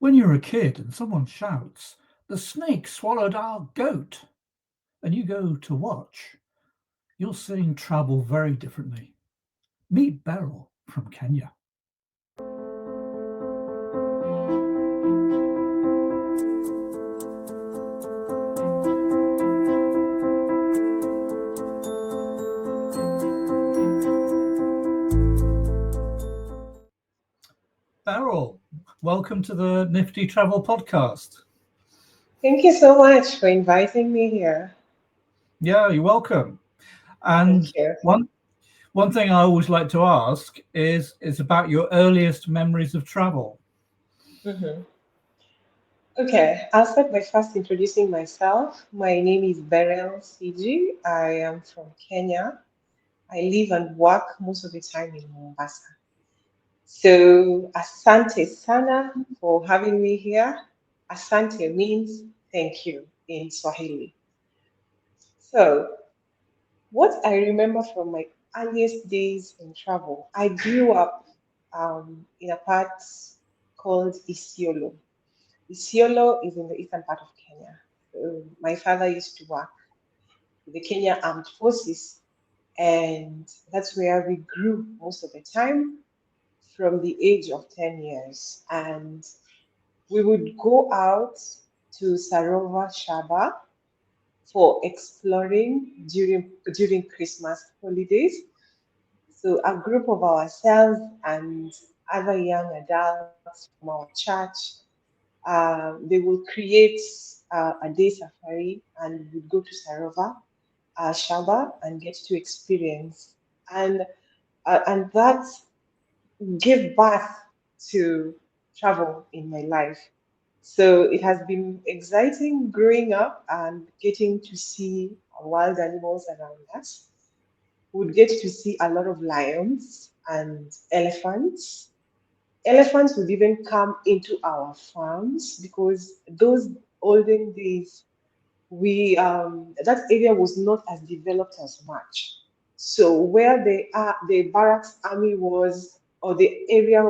When you're a kid and someone shouts, "The snake swallowed our goat," and you go to watch, you're seeing travel very differently. Meet Beryl from Kenya. Beryl, welcome to the Nifty Travel Podcast. Thank you so much for inviting me here. Yeah, you're welcome. And Thank you. one thing I always like to ask is about your earliest memories of travel. hmm Okay, I'll start by first introducing myself. My name is Beryl Sijii. I am from Kenya. I live and work most of the time in Mombasa. So, asante sana for having me here. Asante means thank you in Swahili. So, what I remember from my earliest days in travel, I grew up in a part called Isiolo. Isiolo is in the eastern part of Kenya. My father used to work with the Kenya Armed Forces, and that's where we grew most of the time from the age of 10 years. And we would go out to Sarova Shaba for exploring during Christmas holidays. So a group of ourselves and other young adults from our church, they will create a day safari and we'd go to Sarova, Shaba, and get to experience. And and that gave birth to travel in my life. So it has been exciting growing up and getting to see wild animals around us. We would get to see a lot of lions and elephants. Elephants would even come into our farms because those olden days we that area was not as developed as much. So where the barracks army was, or the area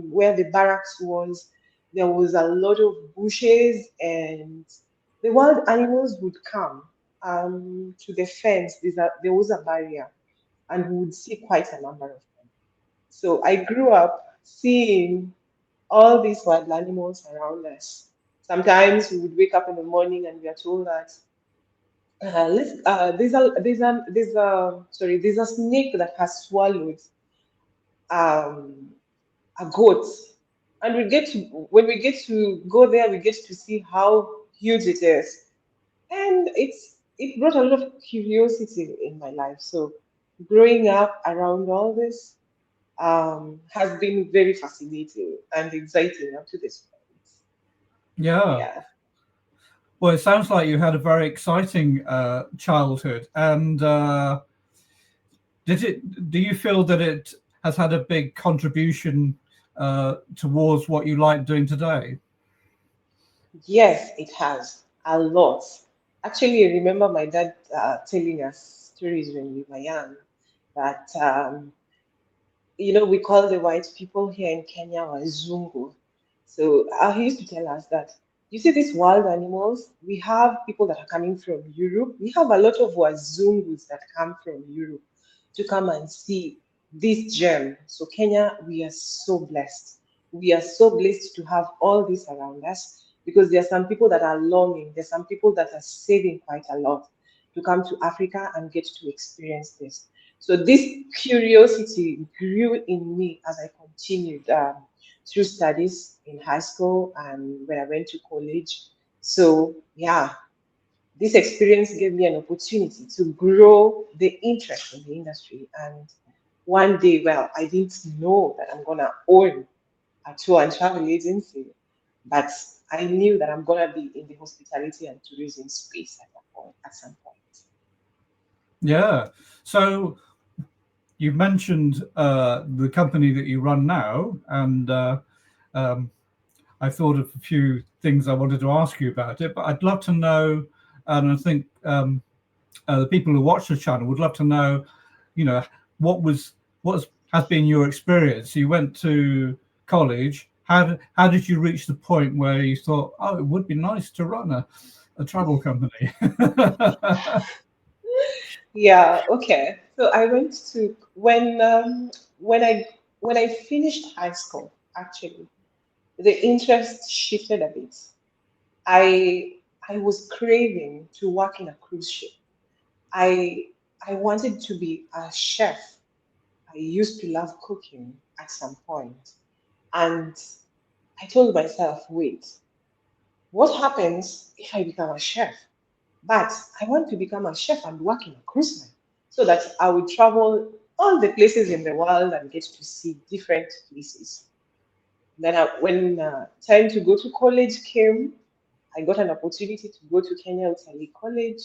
where the barracks was, there was a lot of bushes, and the wild animals would come to the fence. There was a barrier, and we would see quite a number of them. So I grew up seeing all these wild animals around us. Sometimes we would wake up in the morning and we are told that there's a snake that has swallowed um, a goat, and when we get to go there, we get to see how huge it is, and it brought a lot of curiosity in my life. So growing up around all this has been very fascinating and exciting up to this point. Yeah. Yeah. Well, it sounds like you had a very exciting childhood. And do you feel that it has had a big contribution towards what you like doing today? Yes, it has a lot. Actually, I remember my dad telling us stories when we were young that, we call the white people here in Kenya Wazungu. So he used to tell us that, you see these wild animals, we have people that are coming from Europe. We have a lot of Wazungus that come from Europe to come and see this gem. So Kenya, we are so blessed. We are so blessed to have all this around us because there are some people that are longing. There's some people that are saving quite a lot to come to Africa and get to experience this. So this curiosity grew in me as I continued through studies in high school and when I went to college. So yeah, this experience gave me an opportunity to grow the interest in the industry. And one day, well, I didn't know that I'm gonna own a tour and travel agency, but I knew that I'm gonna be in the hospitality and tourism space at some point. Yeah. So you mentioned the company that you run now, and um, I thought of a few things I wanted to ask you about it, but I'd love to know, and I think the people who watch the channel would love to know, you know, what has been your experience? You went to college, how did you reach the point where you thought, oh, it would be nice to run a travel company? Yeah, okay. So I went to when I when I finished high school, actually, the interest shifted a bit. I I was craving to work in a cruise ship. I I wanted to be a chef. I used to love cooking at some point. And I told myself, wait, what happens if I become a chef? But I want to become a chef and work in a cruise line so that I will travel all the places in the world and get to see different places. Then, when time to go to college came, I got an opportunity to go to Kenya Utalii College.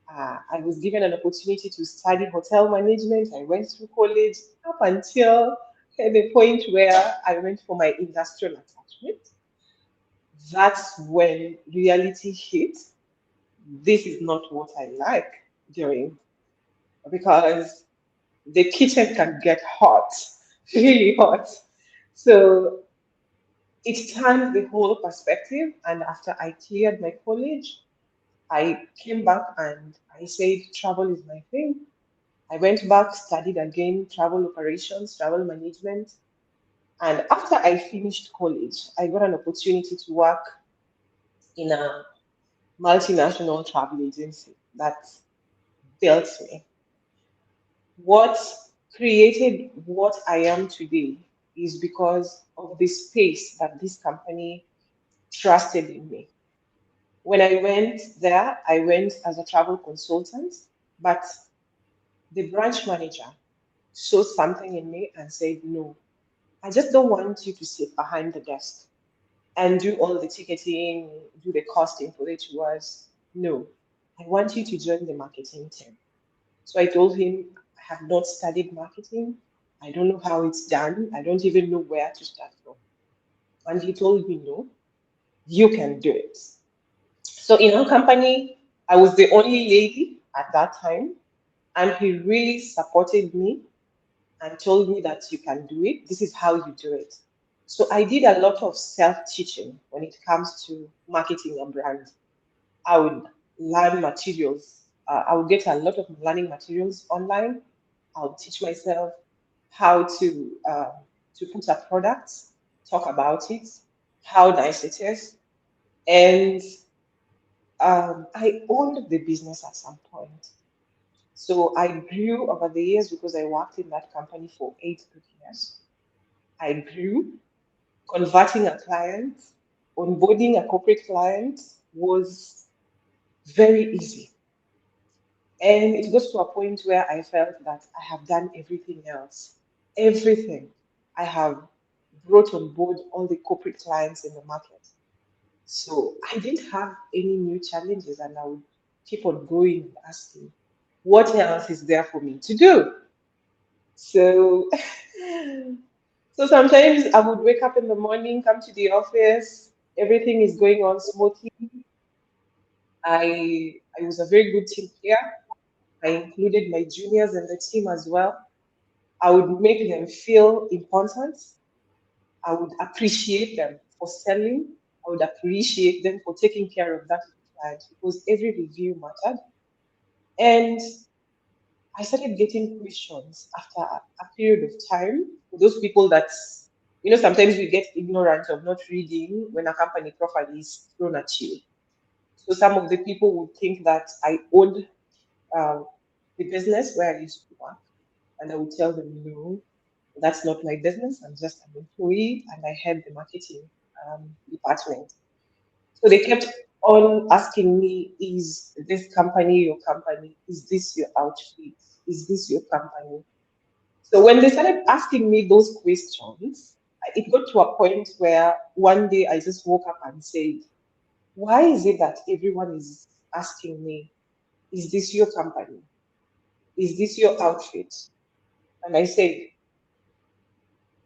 I was given an opportunity to study hotel management. I went through college up until the point where I went for my industrial attachment. That's when reality hit. This is not what I like doing because the kitchen can get hot, really hot. So it turned the whole perspective. And after I cleared my college, I came back and I said, travel is my thing. I went back, studied again travel operations, travel management. And after I finished college, I got an opportunity to work in a multinational travel agency that built me. What created what I am today is because of the space that this company trusted in me. When I went there, I went as a travel consultant, but the branch manager saw something in me and said, no, I just don't want you to sit behind the desk and do all the ticketing, do the costing for the tours. No, I want you to join the marketing team. So I told him, I have not studied marketing. I don't know how it's done. I don't even know where to start from. And he told me, no, you can do it. So in our company, I was the only lady at that time. And he really supported me and told me that you can do it. This is how you do it. So I did a lot of self teaching when it comes to marketing a brand. I would learn materials. I would get a lot of learning materials online. I would teach myself how to put a product, talk about it, how nice it is, and I owned the business at some point. So I grew over the years because I worked in that company for 8 good years. I grew. Converting a client, onboarding a corporate client was very easy. And it got to a point where I felt that I have done everything else. Everything. I have brought on board all the corporate clients in the market. So I didn't have any new challenges, and I would keep on going and asking, what else is there for me to do? So, so sometimes I would wake up in the morning, come to the office, everything is going on smoothly. I was a very good team player. I included my juniors in the team as well. I would make them feel important. I would appreciate them for selling. I would appreciate them for taking care of that client because every review mattered. And I started getting questions after a period of time. For those people that, sometimes we get ignorant of not reading when a company profile is thrown at you. So some of the people would think that I owed uh, the business where I used to work. And I would tell them, no, that's not my business. I'm just an employee and I head the marketing department. So they kept on asking me, is this company your company? Is this your outfit? Is this your company? So when they started asking me those questions, it got to a point where one day I just woke up and said, why is it that everyone is asking me, is this your company? Is this your outfit? And I said,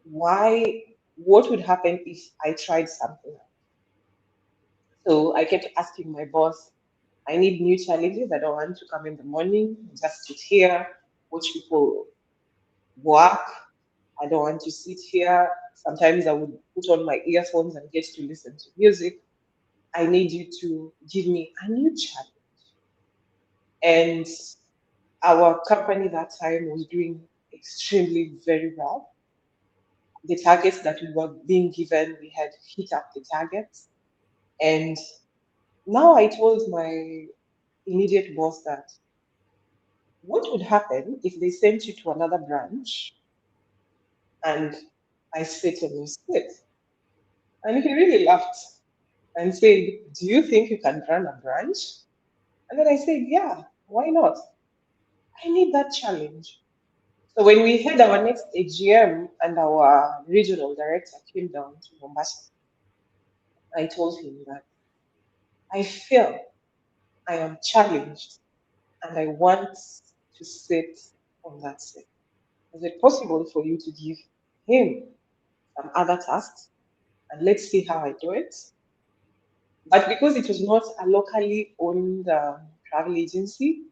why, what would happen if I tried something else? So I kept asking my boss, I need new challenges. I don't want to come in the morning, just sit here, watch people work. I don't want to sit here, Sometimes I would put on my earphones and get to listen to music. I need you to give me a new challenge. And our company that time was doing extremely very well. The targets that we were being given, we had hit up the targets. And now I told my immediate boss that what would happen if they sent you to another branch and I sit on your seat? And he really laughed and said, "Do you think you can run a branch?" And then I said, "Yeah, why not? I need that challenge." So when we had our next AGM and our regional director came down to Mombasa, I told him that I feel I am challenged and I want to sit on that seat. Is it possible for you to give him some other tasks and let's see how I do it? But because it was not a locally owned travel agency,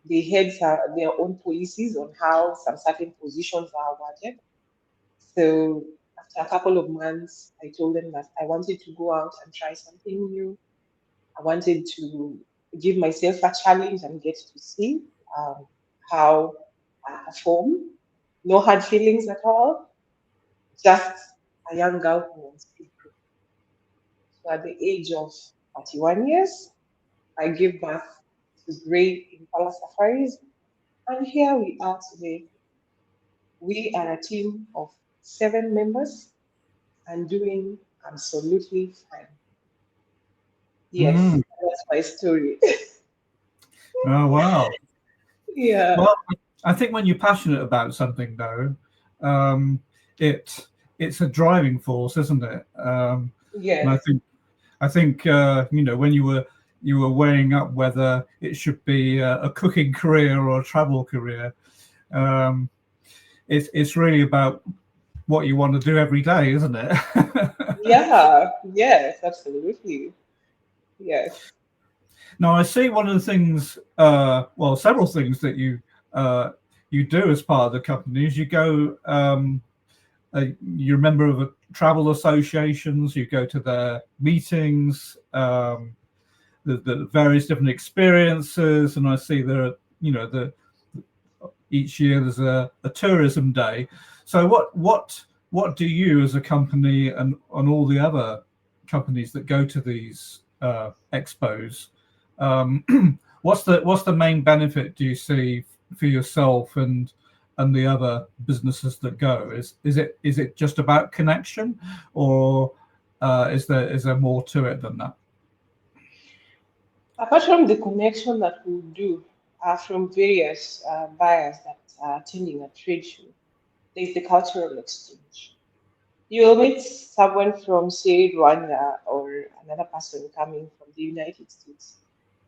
they had their own policies on how some certain positions are awarded. So after a couple of months, I told them that I wanted to go out and try something new. I wanted to give myself a challenge and get to see um, how I perform. No hard feelings at all, just a young girl who wants to grow. So at the age of 31 years, I gave birth to great Impala safaris, and here we are today. We are a team of 7 members and doing absolutely fine. Yes, Mm. that's my story. Oh wow. Yeah, Well, I think when you're passionate about something, though, um, it it's a driving force, isn't it? And yes, I think when you were weighing up whether it should be a cooking career or a travel career, um, it's really about what you want to do every day, isn't it? yeah, yes, absolutely. Yes, Now, I see one of the things, well, several things that uh, you do as part of the company is you go. You're a member of a travel associations. You go to their meetings, the various different experiences, and I see there are, the each year there's a tourism day. So what do you as a company and all the other companies that go to these expos, what's the main benefit do you see for yourself and the other businesses that go? Is it just about connection, or is there more to it than that? apart from the connection that we do from various buyers that are attending a trade show, there's the cultural exchange. You'll meet someone from, say, Rwanda or another person coming from the United States,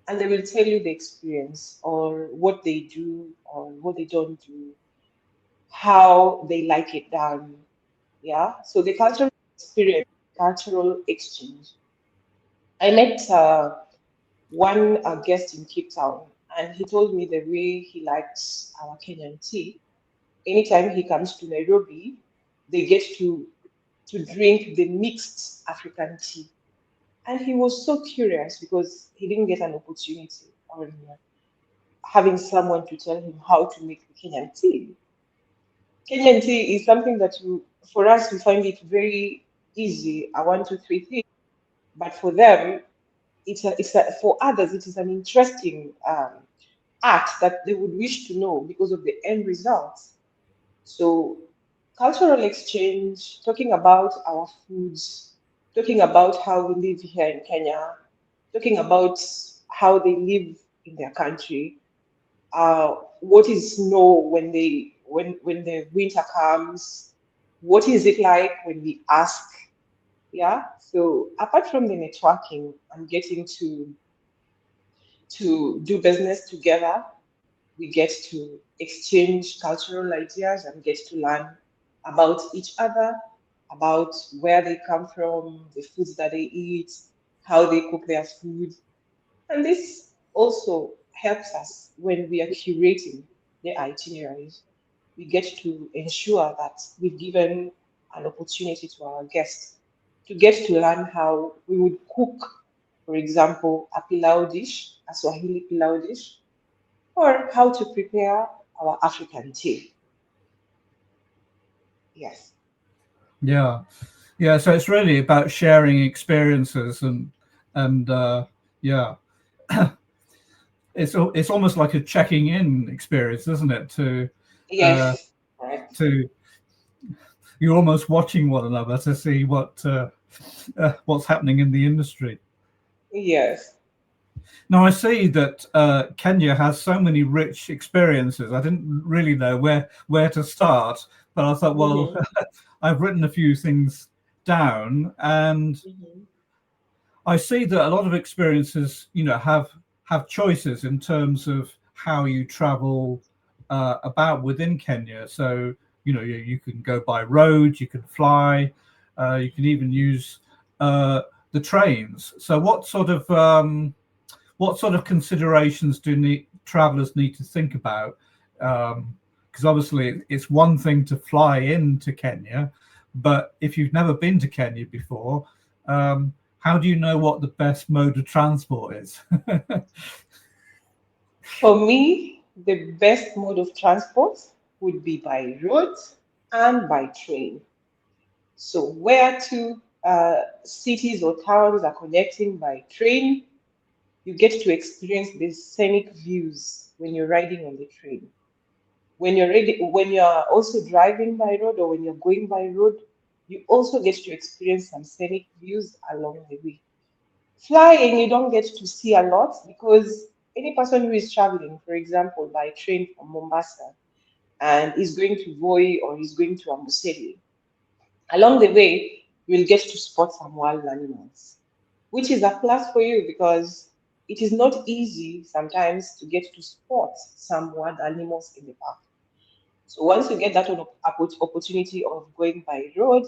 and they will tell you the experience or what they do or what they don't do, how they like it done. Yeah. So the cultural experience, cultural exchange. I met one guest in Cape Town, and he told me the way he likes our Kenyan tea. Anytime he comes to Nairobi, they get to drink the mixed African tea. And he was so curious because he didn't get an opportunity or having someone to tell him how to make the Kenyan tea. Kenyan tea is something that for us, we find it very easy, a one, two, three thing. But for them, for others, it is an interesting art that they would wish to know because of the end results. So, cultural exchange, talking about our foods, talking about how we live here in Kenya, talking about how they live in their country, what is snow when the winter comes, what is it like when we ask, yeah. So apart from the networking and getting to do business together, we get to exchange cultural ideas and get to learn about each other, about where they come from, the foods that they eat, how they cook their food. And this also helps us when we are curating the itineraries. We get to ensure that we've given an opportunity to our guests to get to learn how we would cook, for example, a pilau dish, a Swahili pilau dish, or how to prepare our African tea. Yes. Yeah, yeah. So it's really about sharing experiences and yeah, it's almost like a checking in experience, isn't it? Uh, Yes. Correct. to you're almost watching one another to see what's happening in the industry. Yes. Now I see that Kenya has so many rich experiences. I didn't really know where to start, but I thought, well, Mm-hmm. I've written a few things down, and Mm-hmm. I see that a lot of experiences, have choices in terms of how you travel about within Kenya. So, you can go by road, you can fly, you can even use uh, the trains. So, what sort of considerations do travelers need to think about? Because obviously, it's one thing to fly into Kenya, but if you've never been to Kenya before, how do you know what the best mode of transport is? For me, the best mode of transport would be by road and by train. So, where two cities or towns are connecting by train, you get to experience the scenic views when you're riding on the train. When you're also driving by road or when you're going by road, you also get to experience some scenic views along the way. Flying, you don't get to see a lot because any person who is traveling, for example, by train from Mombasa and is going to Voi or is going to Amboseli, along the way, you'll get to spot some wild animals, which is a plus for you because it is not easy sometimes to get to spot some wild animals in the park. So once you get that opportunity of going by road,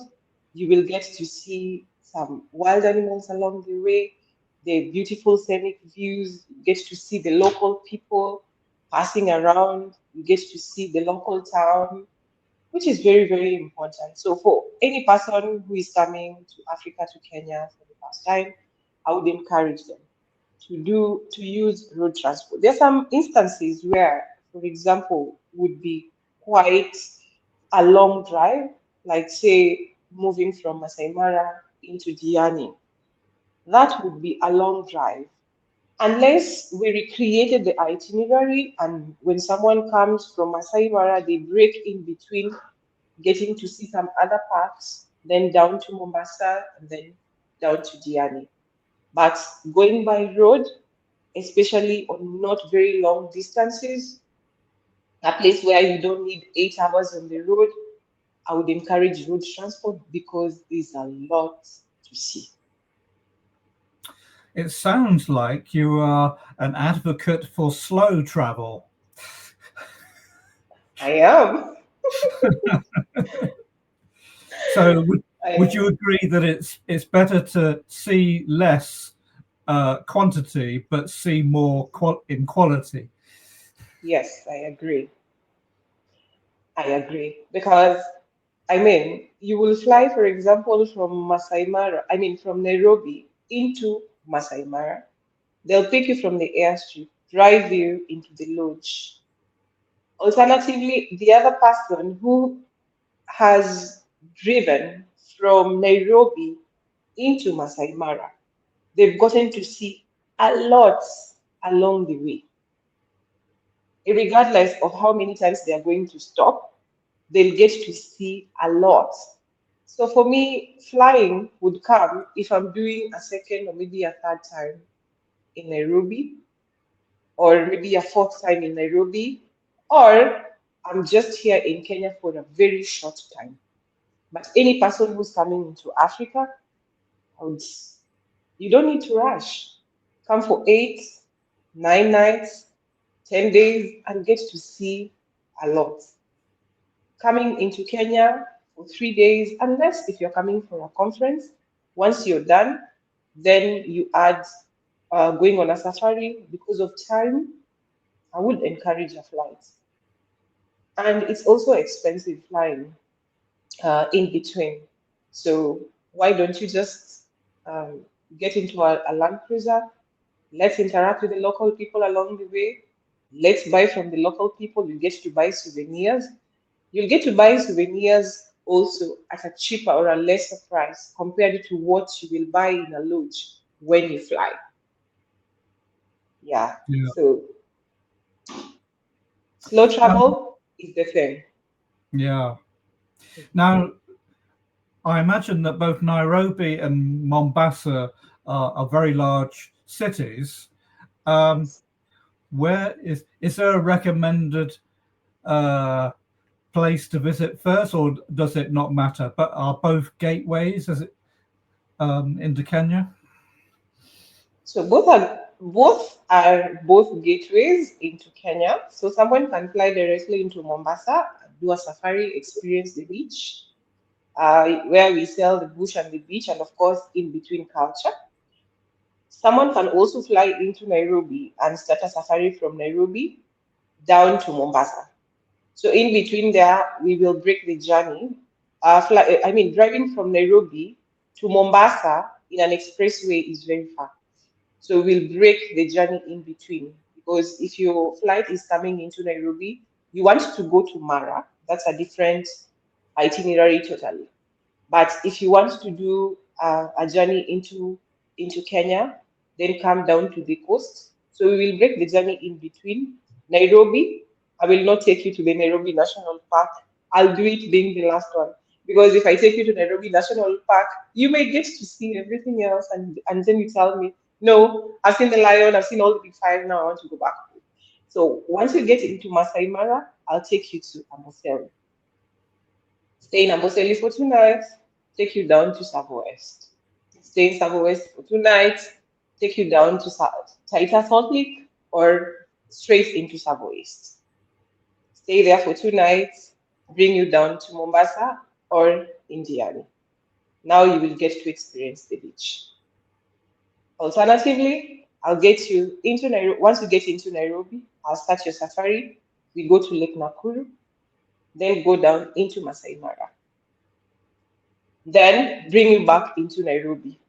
you will get to see some wild animals along the way, the beautiful scenic views, you get to see the local people passing around, you get to see the local town, which is very, very important. So for any person who is coming to Africa, to Kenya for the first time, I would encourage them to use road transport. There are some instances where, for example, would be quite a long drive, like say moving from Masai Mara into Diani. That would be a long drive. Unless we recreated the itinerary and when someone comes from Masai Mara, they break in between getting to see some other parts, then down to Mombasa, and then down to Diani. But going by road, especially on not very long distances, a place where you don't need 8 hours on the road, I would encourage road transport because there's a lot to see. It sounds like you are an advocate for slow travel. I am. So would I you agree that it's better to see less quantity but see more in quality? Yes, I agree. I agree because I mean, you will fly, for example, from Masai Mara. I mean, from Nairobi into Masai Mara. They'll pick you from the airstrip, drive you into the lodge. Alternatively, the other person who has driven from Nairobi into Masai Mara, they've gotten to see a lot along the way. Regardless of how many times they are going to stop, they'll get to see a lot. So for me, flying would come if I'm doing a second or maybe a third time in Nairobi, or maybe a fourth time in Nairobi, or I'm just here in Kenya for a very short time. But any person who's coming into Africa, I would, you don't need to rush. Come for 8, 9 nights, 10 days, and get to see a lot. Coming into Kenya for 3 days, unless if you're coming for a conference, once you're done, then you add going on a safari because of time. I would encourage a flight. And it's also expensive flying. in between. So why don't you just um, get into a Land Cruiser? Let's interact with the local people along the way. Let's buy from the local people. You get to buy souvenirs. You'll get to buy souvenirs also at a cheaper or a lesser price compared to what you will buy in a lodge when you fly. Yeah. Yeah. So slow Um, travel is the thing. yeah. Now, I imagine that both Nairobi and Mombasa are very large cities. Um, Yes. where is there a recommended uh, place to visit first, or does it not matter? But are both gateways as it into Kenya? So both gateways into Kenya. So someone can fly directly into Mombasa, do a safari, experience the beach, where we sell the bush and the beach, and of course in between culture. Someone can also fly into Nairobi and start a safari from Nairobi down to Mombasa. So in between there, we will break the journey. Driving from Nairobi to Mombasa in an expressway is very far. So we'll break the journey in between because if your flight is coming into Nairobi, you want to go to Mara. That's a different itinerary totally. But if you want to do a journey into Kenya, then come down to the coast. So we will break the journey in between Nairobi. I will not take you to the Nairobi National Park. I'll do it being the last one because if I take you to Nairobi National Park, you may get to see everything else, and then you tell me, no, I've seen the lion, I've seen all the big five. Now I want to go back home. So once you get into Masai Mara, I'll take you to Amboseli. Stay in Amboseli for 2 nights, take you down to Savo West. Stay in Savo West for 2 nights, take you down to Taita Salt Lake or straight into Savo East. Stay there for 2 nights, bring you down to Mombasa or Indiani. Now you will get to experience the beach. Alternatively, I'll get you into Nairobi. Once you get into Nairobi, I'll start your safari. We go to Lake Nakuru, then go down into Masai Mara. Then bring you back into Nairobi.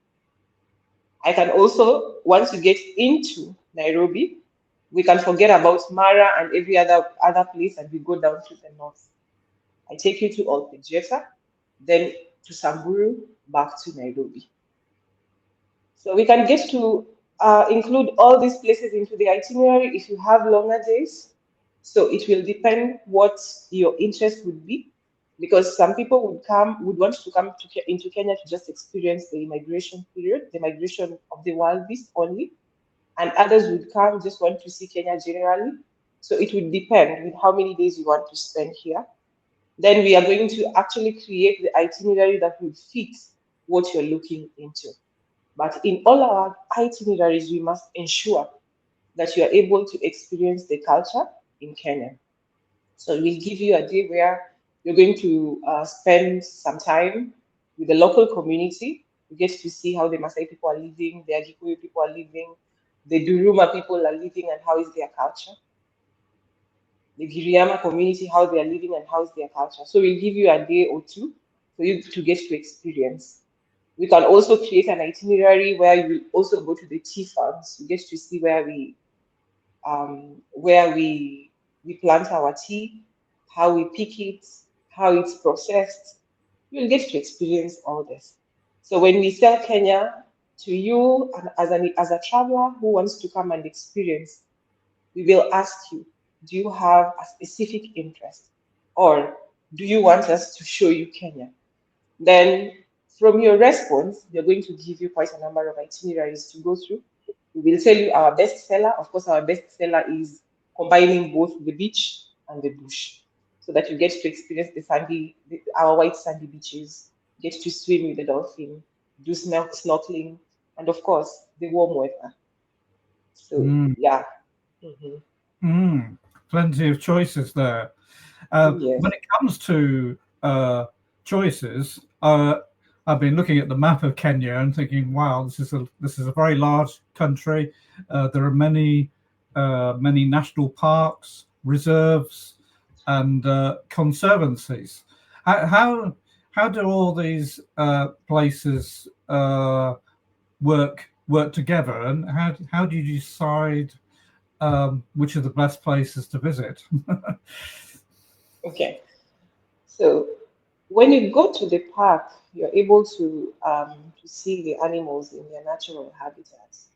I can also, once you get into Nairobi, we can forget about Mara and every other place and we go down to the north. I take you to Olpejeta, then to Samburu, back to Nairobi. So we can get to include all these places into the itinerary if you have longer days. So it will depend what your interest would be, because some people would want to come into Kenya to just experience the immigration period, the migration of the wild beast only, and others would come just want to see Kenya generally. So it would depend with how many days you want to spend here. Then we are going to actually create the itinerary that would fit what you're looking into. But in all our itineraries, we must ensure that you are able to experience the culture in Kenya. So we'll give you a day where you're going to spend some time with the local community. You get to see how the Masai people are living, the Agikuyu people are living, the Duruma people are living, and how is their culture. The Giriama community, how they are living and how is their culture. So we'll give you a day or two for you to get to experience. We can also create an itinerary where you will also go to the tea farms. You get to see where we plant our tea, how we pick it, how it's processed. You'll get to experience all this. So when we sell Kenya to you and as a traveler who wants to come and experience, we will ask you, do you have a specific interest? Or do you want us to show you Kenya? Then from your response, we are going to give you quite a number of itineraries to go through. We will tell you our best seller. Of course, our best seller is combining both the beach and the bush so that you get to experience our white sandy beaches, get to swim with the dolphin, do snorkeling, and of course, the warm weather. So, Mm, yeah. Mhm. plenty of choices there. Yes. When it comes to choices, I've been looking at the map of Kenya and thinking, wow, this is a very large country. There are many national parks, reserves, and conservancies. How how do all these places work together, and how do you decide which are the best places to visit? Okay, so when you go to the park, you're able to see the animals in their natural habitats.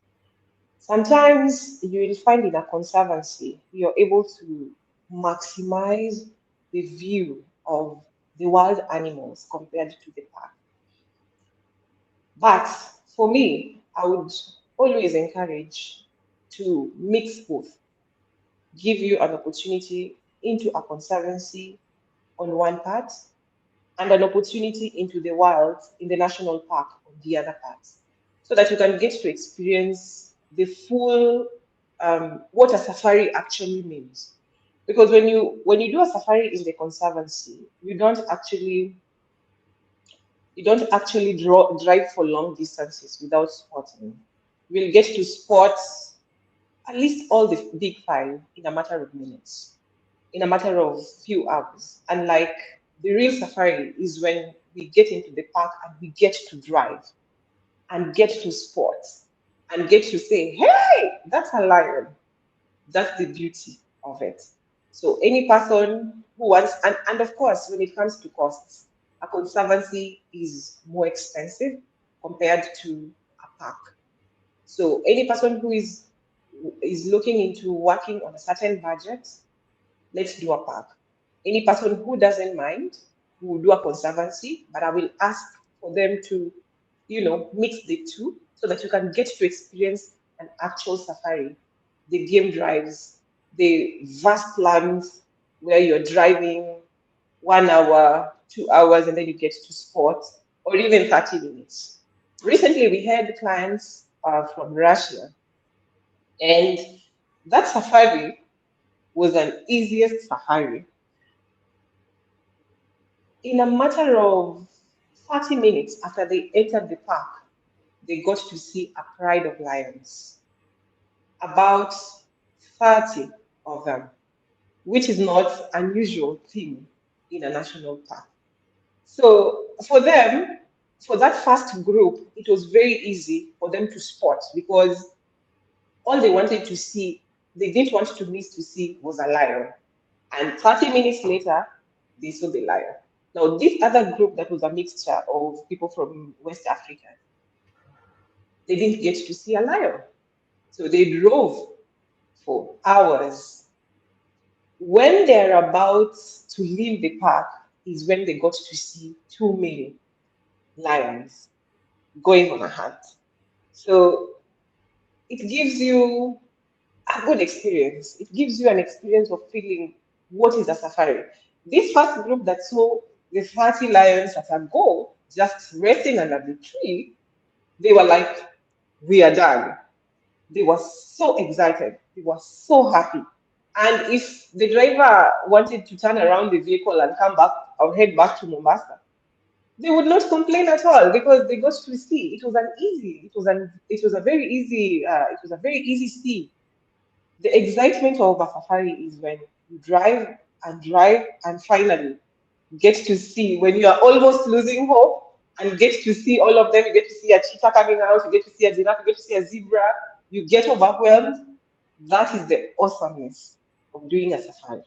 Sometimes you will find in a conservancy, you're able to maximize the view of the wild animals compared to the park. But for me, I would always encourage to mix both, give you an opportunity into a conservancy on one part and an opportunity into the wild in the national park on the other part, so that you can get to experience the full what a safari actually means. Because when you do a safari in the conservancy, you don't actually drive for long distances without spotting. You'll get to spot at least all the big five in a matter of minutes, in a matter of few hours. And like the real safari is when we get into the park and we get to drive and get to spot and get to say, hey, that's a lion. That's the beauty of it. So any person who wants, and of course, when it comes to costs, a conservancy is more expensive compared to a park. So any person who is looking into working on a certain budget, let's do a park. Any person who doesn't mind, who will do a conservancy, but I will ask for them to, mix the two so that you can get to experience an actual safari, the game drives, the vast lands where you're driving 1 hour, 2 hours, and then you get to sport, or even 30 minutes. Recently, we had clients from Russia, and that safari was an easiest safari. In a matter of 30 minutes after they entered the park, they got to see a pride of lions, about 30 of them, which is not unusual thing in a national park. So for them, for that first group, it was very easy for them to spot because all they wanted to see, they didn't want to miss to see was a lion. And 30 minutes later, they saw the lion. Now, this other group that was a mixture of people from West Africa, they didn't get to see a lion. So they drove for hours. When they're about to leave the park, is when they got to see 2 male lions going on a hunt. So it gives you a good experience. It gives you an experience of feeling what is a safari. This first group that saw the 30 lions at a go, just resting under the tree, they were like, we are done. They were so excited. They were so happy. And if the driver wanted to turn around the vehicle and come back or head back to Mombasa, they would not complain at all because they got to see. It was a very easy see. The excitement of a safari is when you drive and finally get to see when you are almost losing hope and get to see all of them. You get to see a cheetah coming out, you get to see a giraffe, you get to see a zebra, you get overwhelmed. That is the awesomeness of doing a safari.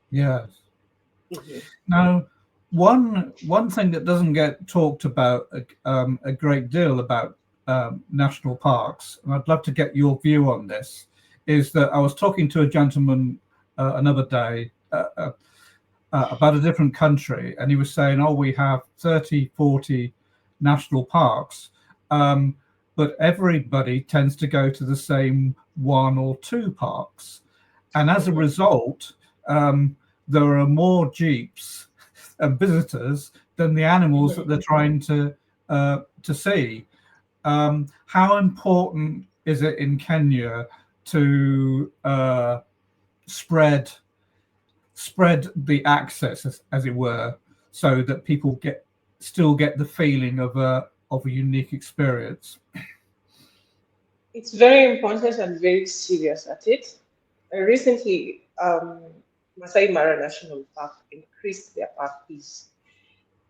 Yes. Mhm. Now, one thing that doesn't get talked about a great deal about national parks, and I'd love to get your view on this, is that I was talking to a gentleman another day about a different country, and he was saying, oh, we have 30, 40 national parks, but everybody tends to go to the same one or two parks. And as a result, there are more jeeps and visitors than the animals that they're trying to see. How important is it in Kenya to spread the access, as it were, so that people still get the feeling of a unique experience? It's very important and very serious at it. Recently, Masai Mara National Park increased their park fees.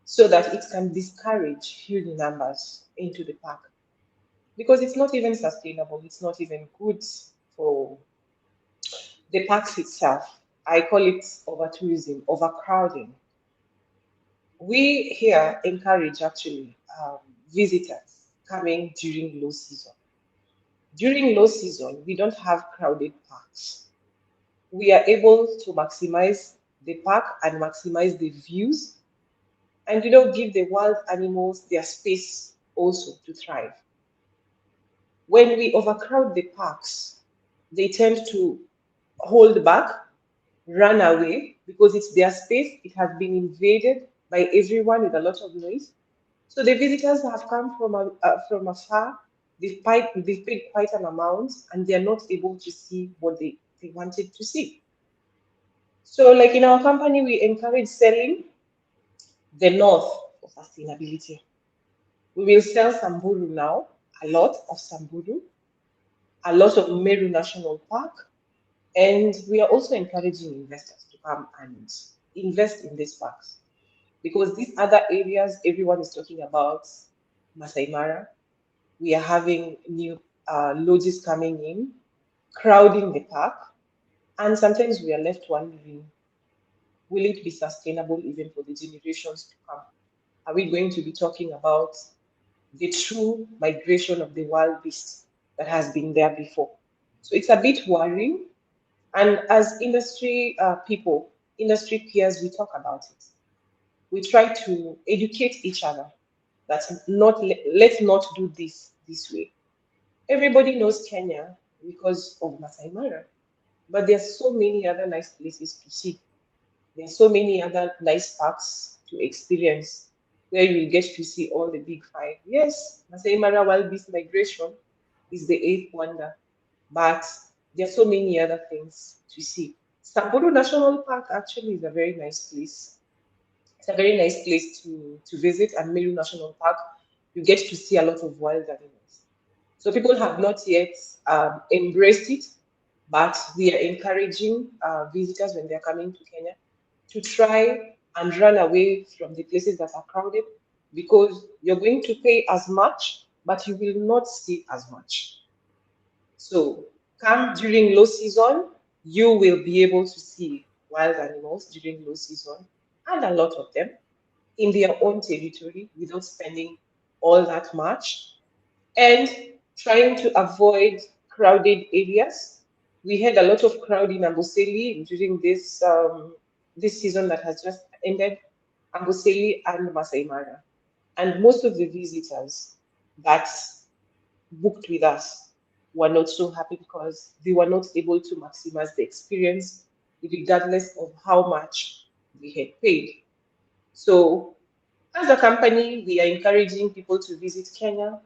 so that it can discourage huge numbers into the park, because it's not even sustainable, it's not even good for the parks itself. I call it over tourism, overcrowding. We here encourage actually visitors coming during low season. During low season, we don't have crowded parks. We are able to maximize the park and maximize the views, and give the wild animals their space also to thrive. When we overcrowd the parks, they tend to hold back, run away, because it's their space. It has been invaded by everyone with a lot of noise. So the visitors have come from afar. They've paid quite an amount, and they're not able to see what they wanted to see. So, like in our company, we encourage selling the north for sustainability. We will sell Samburu now, a lot of Samburu, a lot of Meru National Park, and we are also encouraging investors to come and invest in these parks, because these other areas everyone is talking about, Masai Mara, we are having new lodges coming in, crowding the park, and sometimes we are left wondering, will it be sustainable even for the generations to come? Are we going to be talking about the true migration of the wild beast that has been there before? So it's a bit worrying. And as industry people, industry peers, we talk about it. We try to educate each other that let's not do this way. Everybody knows Kenya because of Masai Mara, but there's so many other nice places to see. There's so many other nice parks to experience where you get to see all the big five. Yes, Masai Mara Wild Beast Migration is the eighth wonder, but there are so many other things to see. Samburu National Park actually is a very nice place. It's a very nice place to visit, and Meru National Park, you get to see a lot of wild animals. So people have not yet embraced it, but we are encouraging visitors when they're coming to Kenya to try and run away from the places that are crowded, because you're going to pay as much, but you will not see as much. So come during low season, you will be able to see wild animals during low season, and a lot of them in their own territory without spending all that much, and trying to avoid crowded areas. We had a lot of crowd in Amboseli during this season that has just ended, Amboseli and Masai Mara. And most of the visitors that booked with us were not so happy because they were not able to maximize the experience regardless of how much they had paid. So as a company, we are encouraging people to visit Kenya,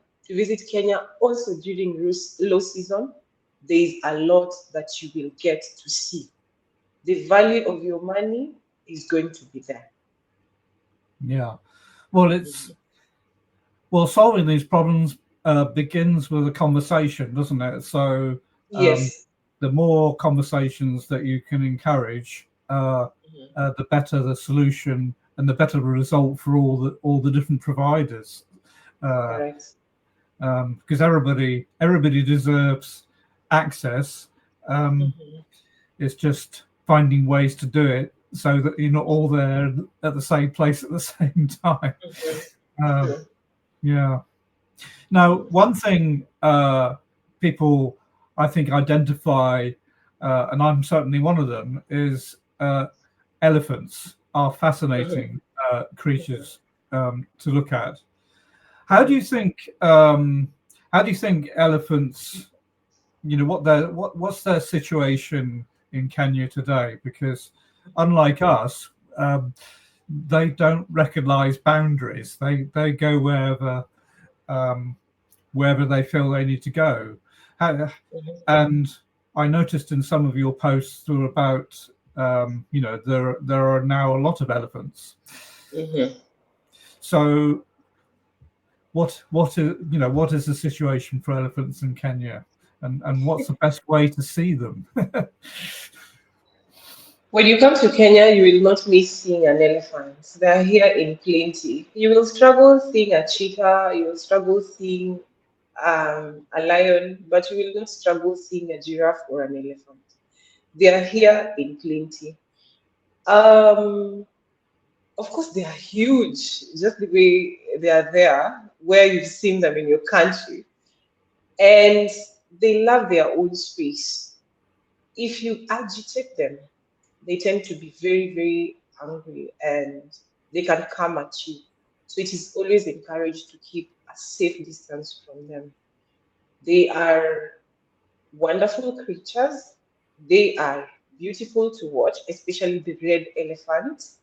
also during low season. There is a lot that you will get to see. The value of your money is going to be there. Yeah. Well, solving these problems begins with a conversation, doesn't it? So Yes. the more conversations that you can encourage, the better the solution and the better the result for all the different providers. Correct. Because everybody deserves access. It's just finding ways to do it so that you're not all there at the same place at the same time. Yeah. Now, one thing people, I think, identify, and I'm certainly one of them, is elephants are fascinating creatures to look at. How do you think? How do you think elephants? What's their situation in Kenya today? Because unlike us, they don't recognize boundaries. They go wherever they feel they need to go. And I noticed in some of your posts were about there are now a lot of elephants. So what is the situation for elephants in Kenya, and what's the best way to see them? When you come to Kenya, you will not miss seeing an elephant. They are here in plenty. You will struggle seeing a cheetah, you will struggle seeing a lion, but you will not struggle seeing a giraffe or an elephant. They are here in plenty. Um, of course, they are huge, just the way they are there, where you've seen them in your country. And they love their own space. If you agitate them, they tend to be very, very angry and they can come at you. So it is always encouraged to keep a safe distance from them. They are wonderful creatures. They are beautiful to watch, especially the red elephants.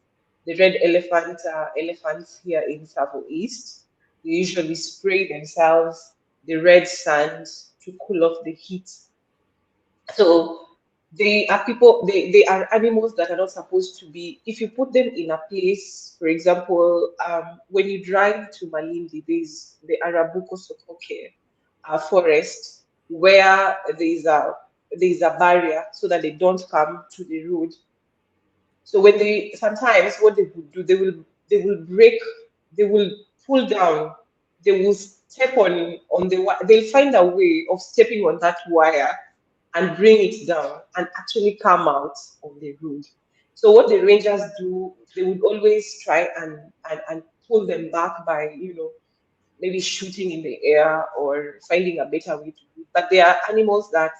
The red elephant are elephants here in Savo East. They usually spray themselves the red sand to cool off the heat. So they are animals that are not supposed to be, if you put them in a place, for example, when you drive to Malindi, there's the Arabuko Sokoke forest where there's a barrier so that they don't come to the road. So when they sometimes what they would do, they will break, they will pull down, they will step on the they'll find a way of stepping on that wire and bring it down and actually come out on the road. So what the rangers do, they would always try and pull them back by, maybe shooting in the air or finding a better way to do it. But they are animals that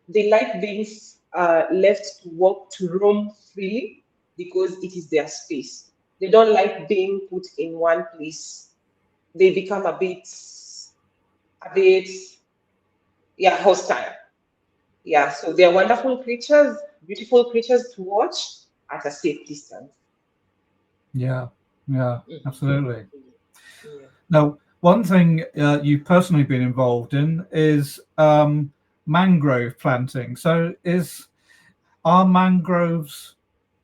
they like being left to walk, to roam freely because it is their space. They don't like being put in one place. They become a bit, yeah, hostile. Yeah, so they're wonderful creatures, beautiful creatures to watch at a safe distance. Yeah, yeah, Mhm. absolutely. Yeah. Now, one thing you've personally been involved in is mangrove planting. So, are mangroves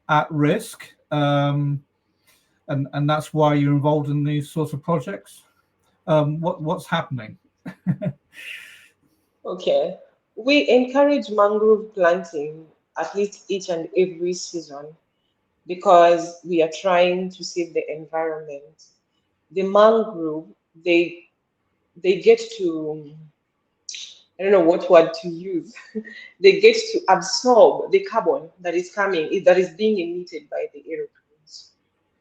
at risk? And that's why you're involved in these sorts of projects. What's happening? Okay. We encourage mangrove planting at least each and every season because we are trying to save the environment. The mangrove, they get to, I don't know what word to use. They get to absorb the carbon that is coming, that is being emitted by the aeroplanes.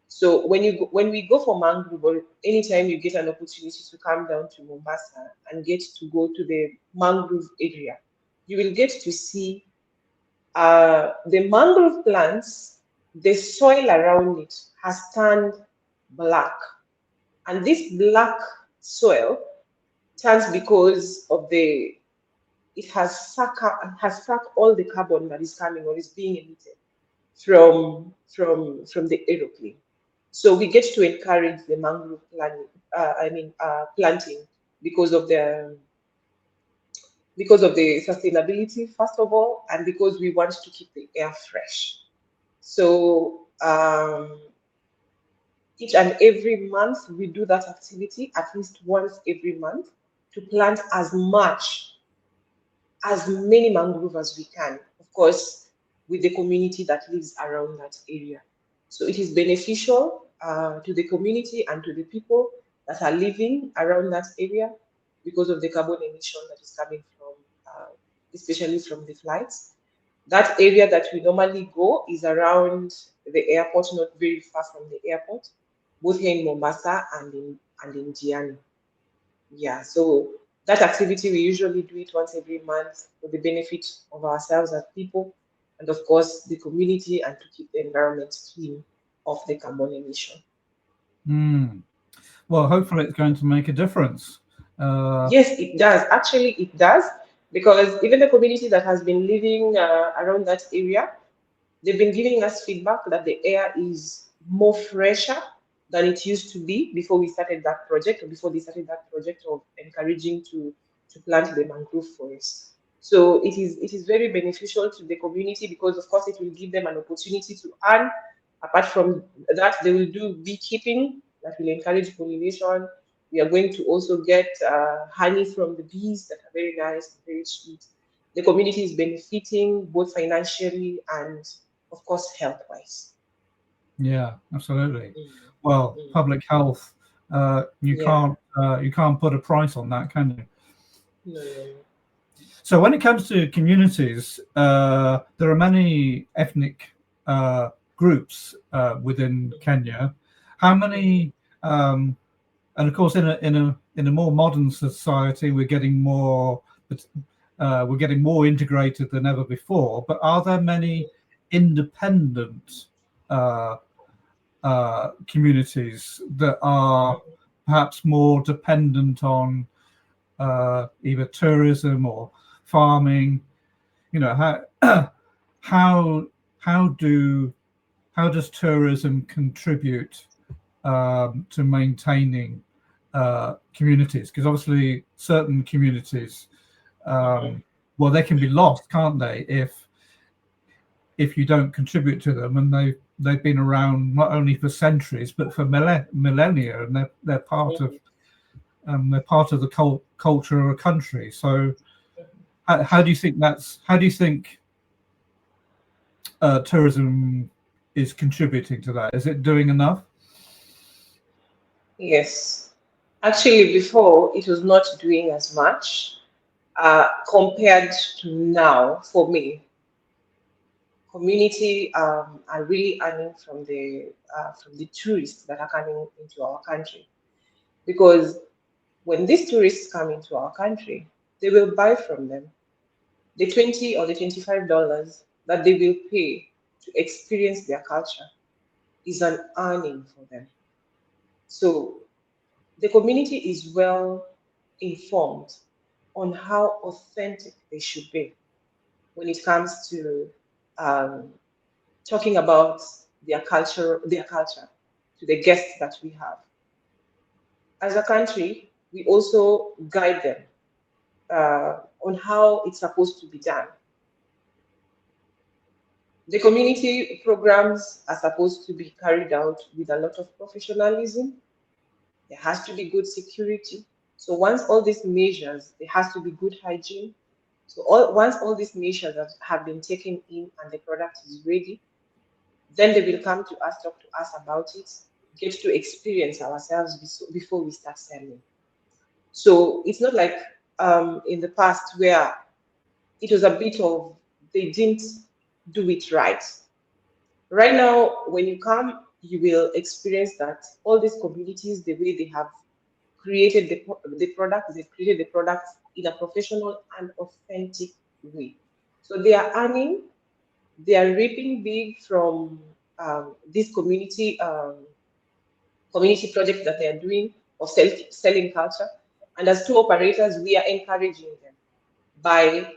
So when we go for mangrove, or anytime you get an opportunity to come down to Mombasa and get to go to the mangrove area, you will get to see the mangrove plants. The soil around it has turned black, and this black soil turns because of the it has sucked all the carbon that is coming or is being emitted from the aeroplane. So we get to encourage the mangrove planting because of the sustainability, first of all, and because we want to keep the air fresh. So each and every month we do that activity at least once every month to plant as many mangrove as we can, of course, with the community that lives around that area. So it is beneficial to the community and to the people that are living around that area because of the carbon emission that is coming from, especially from the flights. That area that we normally go is around the airport, not very far from the airport, both here in Mombasa and in Diani. Yeah, so that activity we usually do it once every month for the benefit of ourselves as people, and of course the community, and to keep the environment clean of the carbon emission. Hmm. Well, hopefully it's going to make a difference. Uh, Yes, it does. Actually, it does, because even the community that has been living around that area, they've been giving us feedback that the air is more fresher than it used to be before we started that project, or before they started that project of encouraging to plant the mangrove forest. So it is very beneficial to the community because of course it will give them an opportunity to earn. Apart from that, they will do beekeeping that will encourage pollination. We are going to also get honey from the bees that are very nice and very sweet. The community is benefiting both financially and of course, health-wise. Yeah, absolutely. Well, public health, you Yeah. can't put a price on that, can you? No, no, no. So when it comes to communities, there are many ethnic groups within Kenya. How many? And of course, in a more modern society, we're getting more integrated than ever before. But are there many independent communities that are perhaps more dependent on either tourism or farming? You know, how how do how does tourism contribute to maintaining communities? Because obviously certain communities, well, they can be lost, can't they, if you don't contribute to them, and they've been around not only for centuries but for millennia, and they're part of the culture of a country. So how do you think tourism is contributing to that? Is it doing enough? Yes. Actually, before it was not doing as much compared to now. For me, community are really earning from the tourists that are coming into our country, because when these tourists come into our country, they will buy from them. The 20 or the $25 that they will pay to experience their culture is an earning for them. So the community is well informed on how authentic they should be when it comes to um, talking about their culture to the guests that we have. As a country, we also guide them on how it's supposed to be done. The community programs are supposed to be carried out with a lot of professionalism. There has to be good security. So once all these measures, there has to be good hygiene. So once all these measures have been taken in and the product is ready, then they will come to us, talk to us about it, get to experience ourselves before we start selling. So it's not like in the past where it was a bit of they didn't do it right. Right now, when you come, you will experience that all these communities, the way they have created the product, they've created the product in a professional and authentic way. So they are earning, they are reaping big from this community projects that they are doing of selling culture. And as tour operators, we are encouraging them by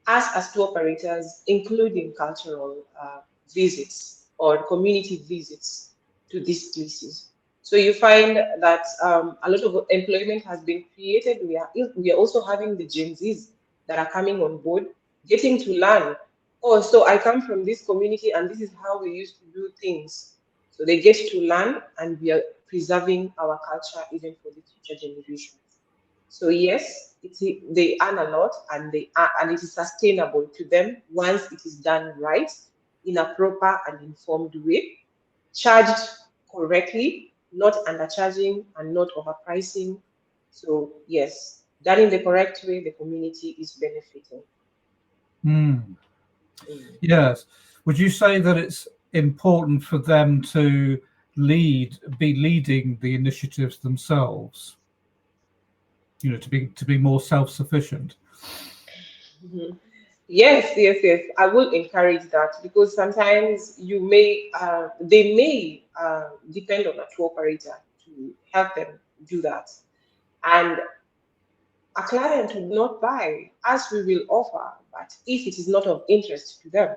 us as tour operators, including cultural visits or community visits to these places. So you find that a lot of employment has been created. We are also having the Gen Zs that are coming on board, getting to learn. Oh, so I come from this community and this is how we used to do things. So they get to learn, and we are preserving our culture even for the future generations. So yes, they earn a lot, and and it is sustainable to them once it is done right in a proper and informed way, charged correctly, not undercharging and not overpricing. So yes, done in the correct way, the community is benefiting. Mm. Mm. Yes. Would you say that it's important for them to be leading the initiatives themselves? You know, to be more self-sufficient. Mhm. Yes, yes, yes. I will encourage that, because sometimes they may depend on a tour operator to help them do that. And a client will not buy as we will offer, but if it is not of interest to them,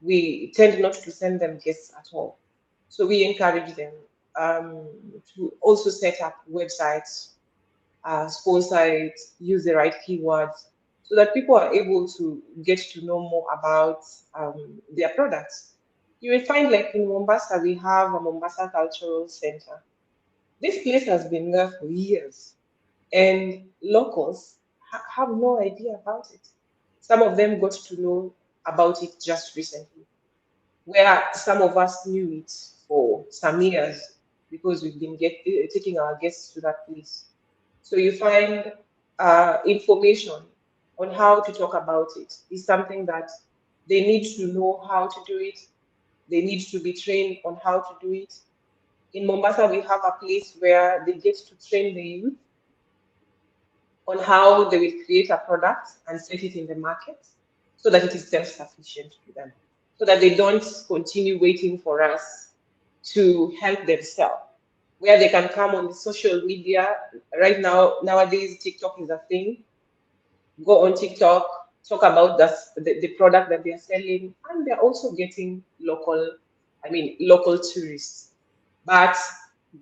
we tend not to send them guests at all. So we encourage them to also set up websites, sponsor it, use the right keywords, so that people are able to get to know more about their products. You will find, like in Mombasa, we have a Mombasa Cultural Center. This place has been there for years, and locals have no idea about it. Some of them got to know about it just recently. where some of us knew it for some years because we've been taking our guests to that place. So you find information on how to talk about it is something that they need to know how to do it. They need to be trained on how to do it. In Mombasa, we have a place where they get to train the youth on how they will create a product and set it in the market so that it is self-sufficient to them, so that they don't continue waiting for us to help themselves. Where they can come on the social media right now, nowadays TikTok is a thing. Go on TikTok, talk about the product that they are selling, and they're also getting local tourists. But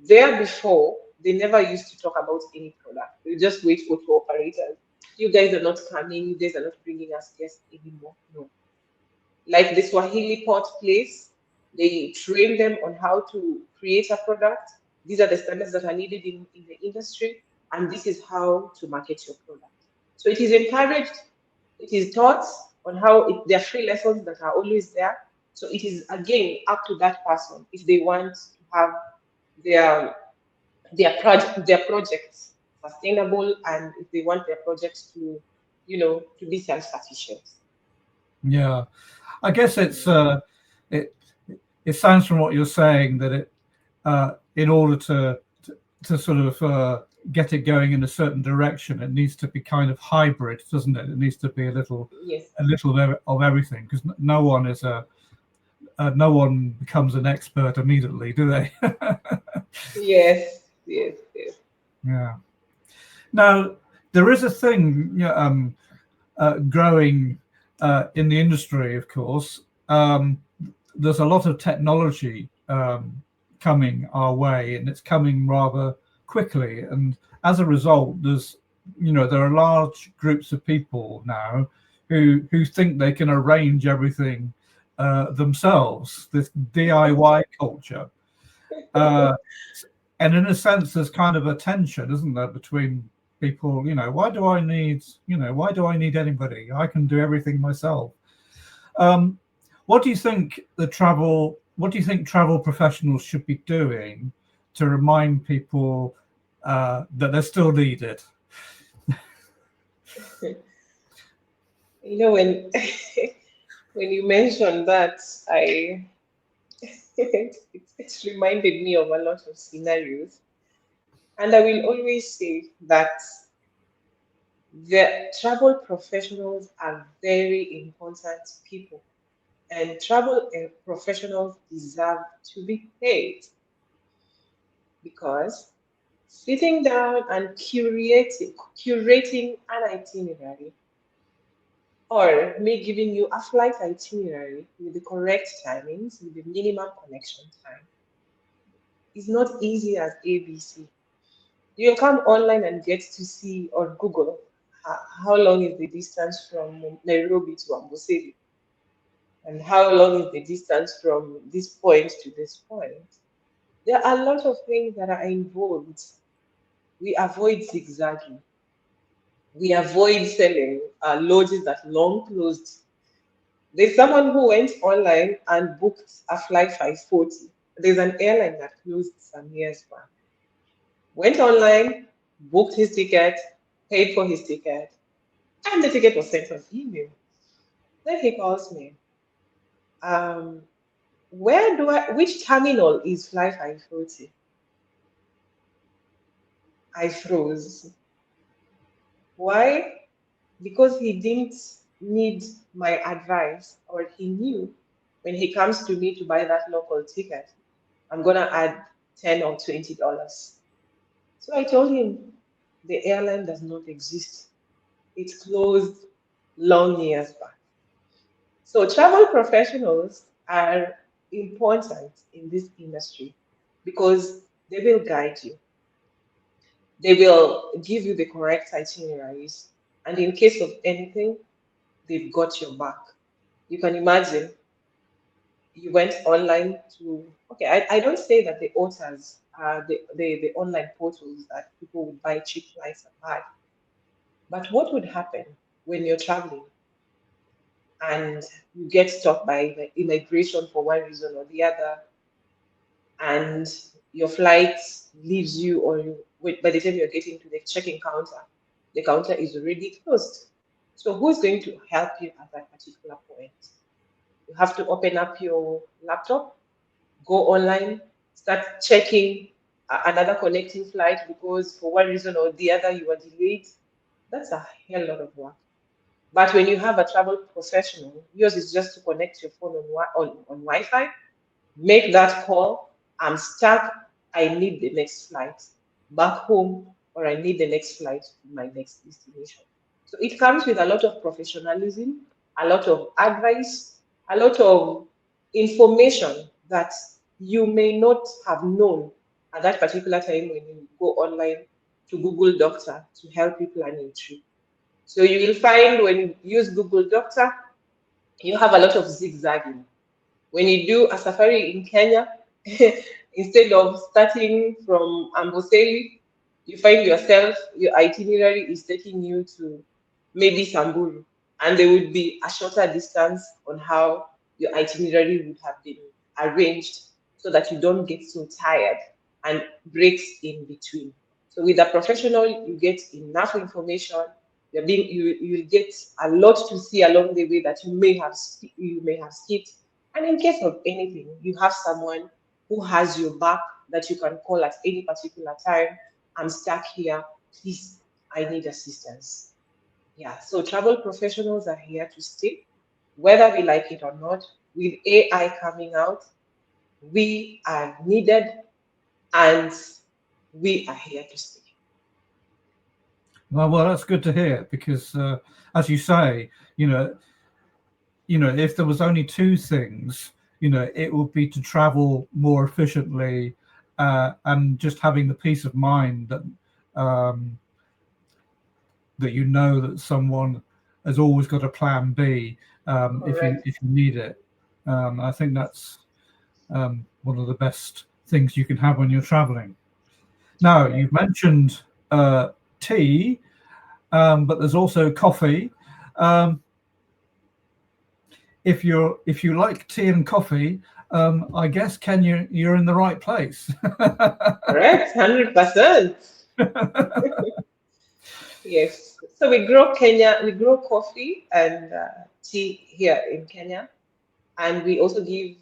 there before, they never used to talk about any product. They just wait for tour operators. You guys are not coming. You guys are not bringing us guests anymore. No. Like the Swahili pot place, they train them on how to create a product. These are the standards that are needed in the industry, and this is how to market your product. So it is encouraged, it is taught on how there are free lessons that are always there. So it is again up to that person if they want to have their their projects sustainable and if they want their projects to be self-sufficient. Yeah, I guess it it sounds from what you're saying that in order to sort of get it going in a certain direction, it needs to be kind of hybrid, doesn't it? It needs to be Yes. a little of everything, because no one becomes an expert immediately, do they? Yes, yes, yes. Yeah. Now there is a thing, growing in the industry, of course. There's a lot of technology coming our way, and it's coming rather quickly. And as a result, there are large groups of people now who think they can arrange everything themselves. This DIY culture, uh, and in a sense, there's kind of a tension, isn't there, between people? Why do I need anybody? I can do everything myself. Um, what do you think travel professionals should be doing to remind people that they're still needed? When when you mentioned that, I it's reminded me of a lot of scenarios, and I will always say that the travel professionals are very important people, and travel professionals deserve to be paid because sitting down and curating an itinerary or me giving you a flight itinerary with the correct timings, with the minimum connection time, is not easy as ABC. You'll come online and get to see or Google how long is the distance from Nairobi to Amboseli and how long is the distance from this point to this point. There are a lot of things that are involved. We avoid zigzagging. We avoid selling lodges that long closed. There's someone who went online and booked a flight 540. There's an airline that closed some years back. Went online, booked his ticket, paid for his ticket, and the ticket was sent on email. Then he calls me. Um, which terminal is flight 540? I froze. Why? Because he didn't need my advice, or he knew when he comes to me to buy that local ticket, I'm gonna add $10 or $20. So I told him the airline does not exist. It closed long years back. So travel professionals are important in this industry because they will guide you. They will give you the correct itineraries. And in case of anything, they've got your back. You can imagine you went online to, okay, I don't say that the authors are the online portals that people would buy cheap flights and buy. But what would happen when you're traveling and you get stopped by the immigration for one reason or the other, and your flight leaves you, or by the time you're getting to the check-in counter, the counter is already closed. So who's going to help you at that particular point? You have to open up your laptop, go online, start checking another connecting flight because for one reason or the other you are delayed. That's a hell lot of work. But when you have a travel professional, yours is just to connect your phone on Wi-Fi, make that call. I'm stuck. I need the next flight back home, or I need the next flight to my next destination. So it comes with a lot of professionalism, a lot of advice, a lot of information that you may not have known at that particular time when you go online to Google Doctor to help you plan your trip. So you will find when you use Google Doctor, you have a lot of zigzagging. When you do a safari in Kenya, instead of starting from Amboseli, you find yourself, your itinerary is taking you to maybe Samburu, and there would be a shorter distance on how your itinerary would have been arranged so that you don't get so tired and breaks in between. So with a professional, you get enough information. You will get a lot to see along the way that you may have skipped, and in case of anything, you have someone who has your back that you can call at any particular time. I'm stuck here. Please, I need assistance. Yeah, so travel professionals are here to stay, whether we like it or not. With AI coming out, we are needed and we are here to stay. Well, that's good to hear because, as you say, you know, if there was only two things, it would be to travel more efficiently, and just having the peace of mind that um, that someone has always got a plan B, Correct. if you need it. I think that's one of the best things you can have when you're traveling. Now, Correct. you've mentioned tea, but there's also coffee. Um, if you like tea and coffee, I guess Kenya, you're in the right place. Correct. 100%. Yes. So we grow coffee and tea here in Kenya. And we also give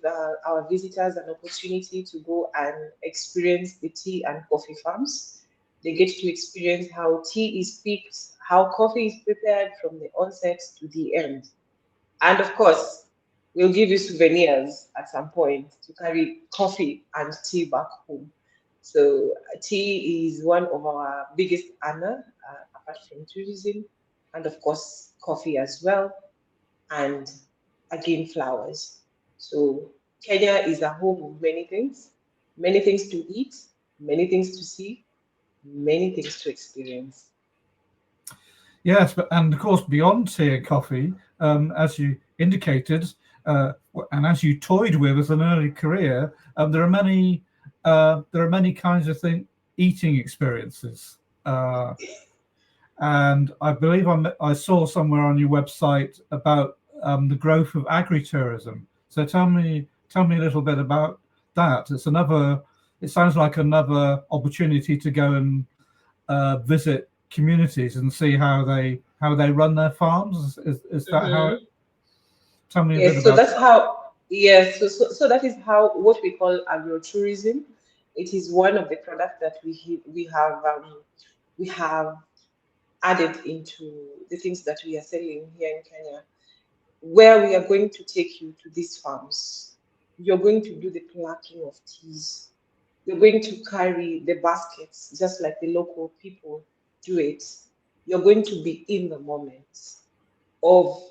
our visitors an opportunity to go and experience the tea and coffee farms. They get to experience how tea is picked, how coffee is prepared from the onset to the end. And of course, we'll give you souvenirs at some point to carry coffee and tea back home. So tea is one of our biggest honor, apart from tourism, and of course, coffee as well, and again, flowers. So Kenya is a home of many things to eat, many things to see, many things to experience. Yes, and of course beyond tea and coffee, as you indicated, and as you toyed with as an early career, there are many kinds of eating experiences. And I believe I saw somewhere on your website about the growth of agritourism. So tell me a little bit about that. It sounds like another opportunity to go and visit communities and see how they run their farms. Is that how? Mhm. Tell me a bit Yes, so about that's how, yes, so that is how what we call agrotourism. It is one of the products that we have added into the things that we are selling here in Kenya, where we are going to take you to these farms. You're going to do the plucking of teas. You're going to carry the baskets just like the local people do it. You're going to be in the moment of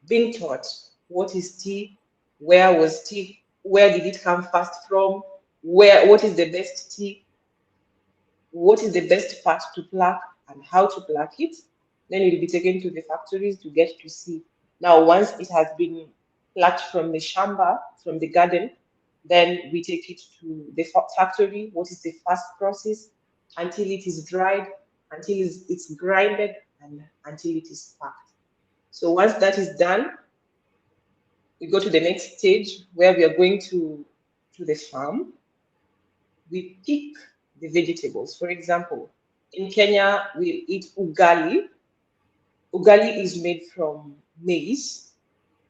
being taught what is tea, where was tea, where did it come first from, what is the best tea, what is the best part to pluck and how to pluck it. Then it will be taken to the factories to get to see. Now, once it has been plucked from the shamba, from the garden, then we take it to the factory. What is the first process until it is dried, until it's grinded, and until it is packed. So once that is done, We go to the next stage where we are going to the farm. We pick the vegetables. For example, in Kenya, we eat ugali. Ugali is made from maize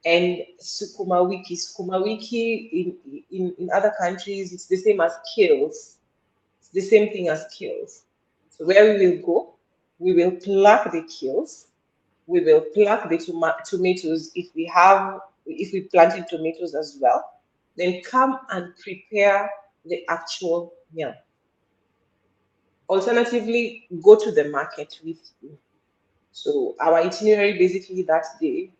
and Sukumawiki. Sukumawiki in other countries, it's the same as kills. It's the same thing as kills. So where we will go, we will pluck the kills. We will pluck the tomatoes if we planted tomatoes as well. Then come and prepare the actual meal. Alternatively, go to the market with you. So our itinerary basically that day,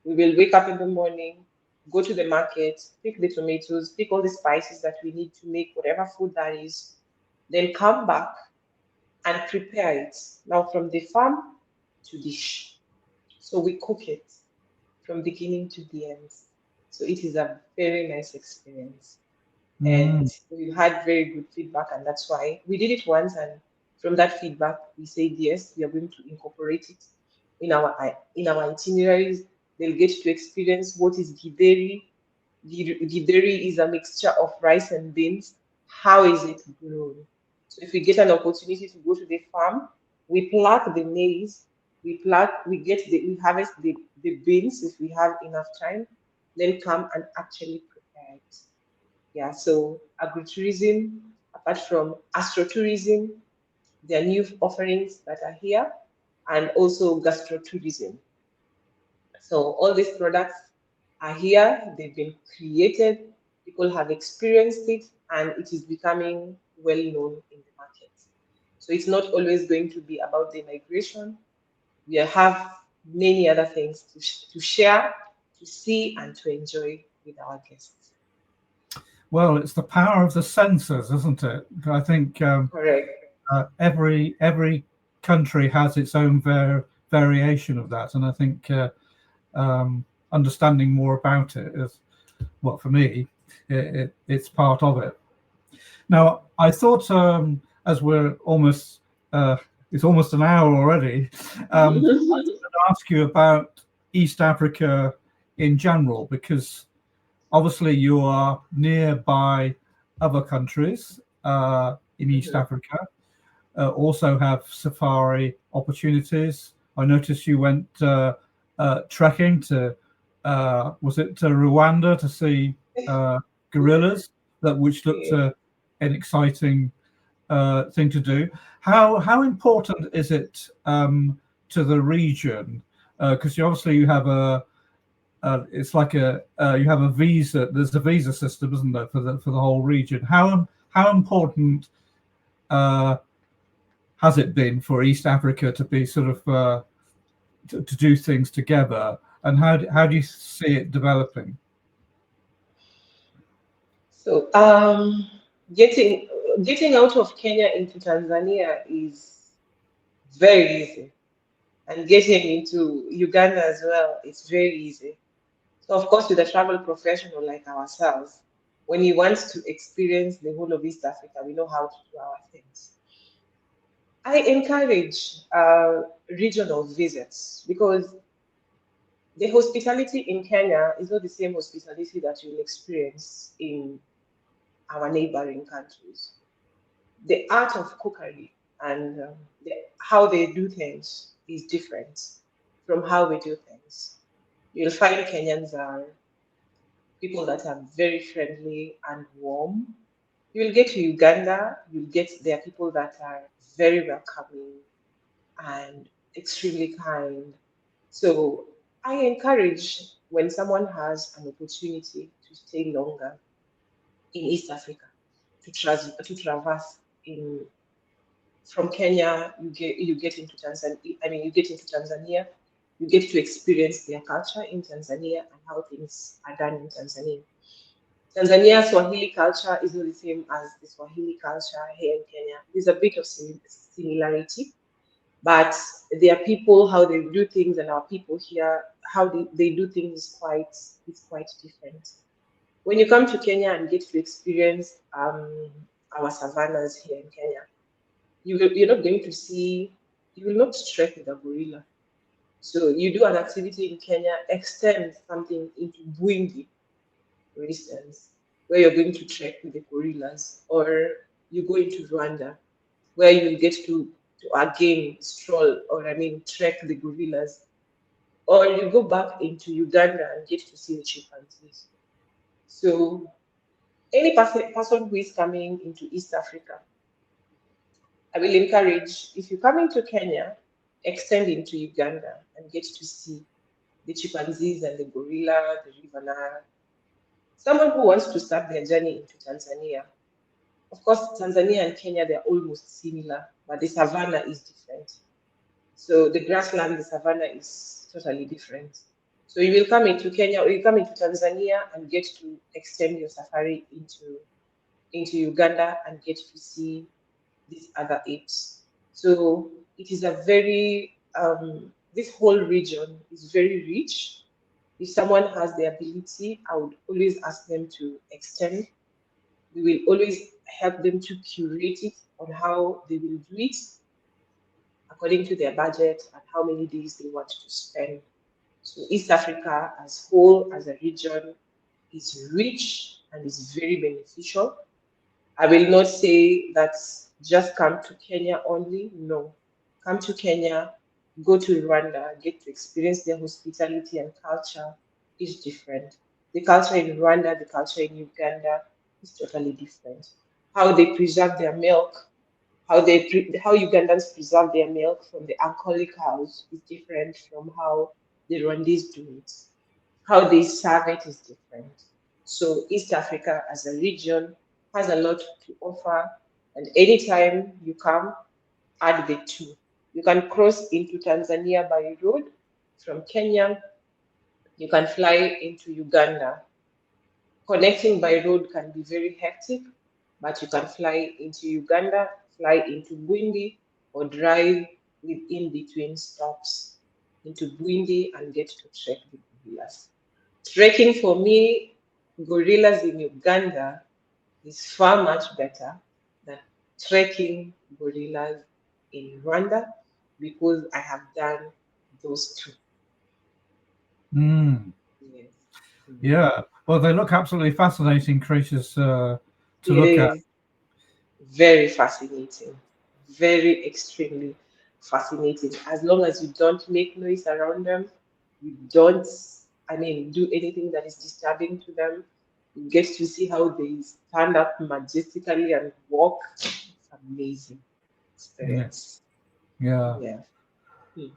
we will wake up in the morning, go to the market, pick the tomatoes, pick all the spices that we need to make whatever food that is, then come back and prepare it. Now from the farm to dish. So we cook it from beginning to the end. So it is a very nice experience. And Mm. we've had very good feedback, and that's why we did it once. And from that feedback, we said yes, we are going to incorporate it in our itineraries. They'll get to experience what is githeri. Githeri is a mixture of rice and beans. How is it grown? So if we get an opportunity to go to the farm, we pluck the maize, we harvest the beans if we have enough time, then come and actually prepare it. Yeah, so agritourism, apart from astrotourism, there are new offerings that are here, and also gastrotourism. So all these products are here, they've been created, people have experienced it, and it is becoming well known in the market. So it's not always going to be about the migration. We have many other things to share, to see, and to enjoy with our guests. Well, it's the power of the senses, isn't it? I think Correct. every country has its own variation of that, and I think understanding more about it is, well, for me, it's part of it. Now, I thought as we're almost it's almost an hour already, I was going to ask you about East Africa in general, because obviously you are nearby other countries in East Africa, also have safari opportunities. I noticed you went trekking to, was it to Rwanda to see gorillas, which looked an exciting thing to do. How important is it to the region? Because obviously you have it's like you have a visa. There's a visa system, isn't there, for the whole region? How important has it been for East Africa to be sort of to do things together, and how do you see it developing? So getting out of Kenya into Tanzania is very easy, and getting into Uganda as well is very easy. So of course, with a travel professional like ourselves, when we want to experience the whole of East Africa, we know how to do our things. I encourage regional visits because the hospitality in Kenya is not the same hospitality that you'll experience in our neighboring countries. The art of cookery and how they do things is different from how we do things. You'll find Kenyans are people that are very friendly and warm. You'll get to Uganda, there are people that are very welcoming and extremely kind. So I encourage when someone has an opportunity to stay longer in East Africa, to traverse in from Kenya, you get into Tanzania. I mean, you get into Tanzania, you get to experience their culture in Tanzania and how things are done in Tanzania. Tanzania Swahili culture is not the same as the Swahili culture here in Kenya. There's a bit of similarity, but their people, how they do things, and our people here, how they do things is quite different. When you come to Kenya and get to experience our savannas here in Kenya, you're not going to see, you will not trek with a gorilla. So you do an activity in Kenya, extend something into Buindi, for instance, where you're going to trek with the gorillas, or you go into Rwanda, where you get to again stroll, or I mean trek the gorillas, or you go back into Uganda and get to see the chimpanzees. So any person who is coming into East Africa, I will encourage, if you come into Kenya, extend into Uganda and get to see the chimpanzees and the gorilla, the river Nile. Someone who wants to start their journey into Tanzania, of course, Tanzania and Kenya, they're almost similar, but the savannah is different. So the grassland, the savannah is totally different. So you will come into Kenya or you come into Tanzania and get to extend your safari into Uganda and get to see these other apes. So it is a very this whole region is very rich. If someone has the ability, I would always ask them to extend. We will always help them to curate it on how they will do it according to their budget and how many days they want to spend. So East Africa as whole, as a region, is rich and is very beneficial. I will not say that just come to Kenya only. No. Come to Kenya, go to Rwanda, get to experience their hospitality and culture is different. The culture in Rwanda, the culture in Uganda is totally different. How they preserve their milk, how Ugandans preserve their milk from the alcoholic cows is different from how the Rwandese do it. How they serve it is different. So East Africa as a region has a lot to offer, and anytime you come, add the two. You can cross into Tanzania by road from Kenya. You can fly into Uganda. Connecting by road can be very hectic, but you can fly into Uganda, fly into Buindi, or drive within between stops into Buindi and get to trek the gorillas. Trekking for me, gorillas in Uganda is far much better than trekking gorillas in Rwanda because I have done those two. Mm. Yes. Yeah. Well, they look absolutely fascinating creatures to It look at. is very fascinating, very extremely fascinating. As long as you don't make noise around them, you don't, I mean, do anything that is disturbing to them, you get to see how they stand up majestically and walk. It's amazing Yeah. experience. Yeah. Yeah. Hmm.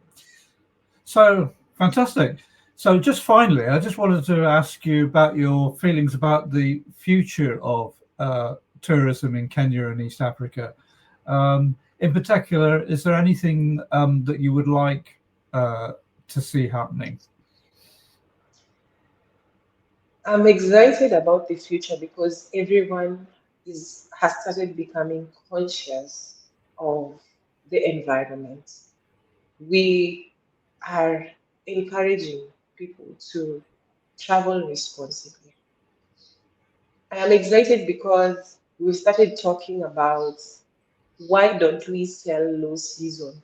So fantastic. So just finally, I just wanted to ask you about your feelings about the future of tourism in Kenya and East Africa. In particular, is there anything that you would like to see happening? I'm excited about the future because everyone is has started becoming conscious of the environment. We are encouraging people to travel responsibly. I am excited because we started talking about why don't we sell low season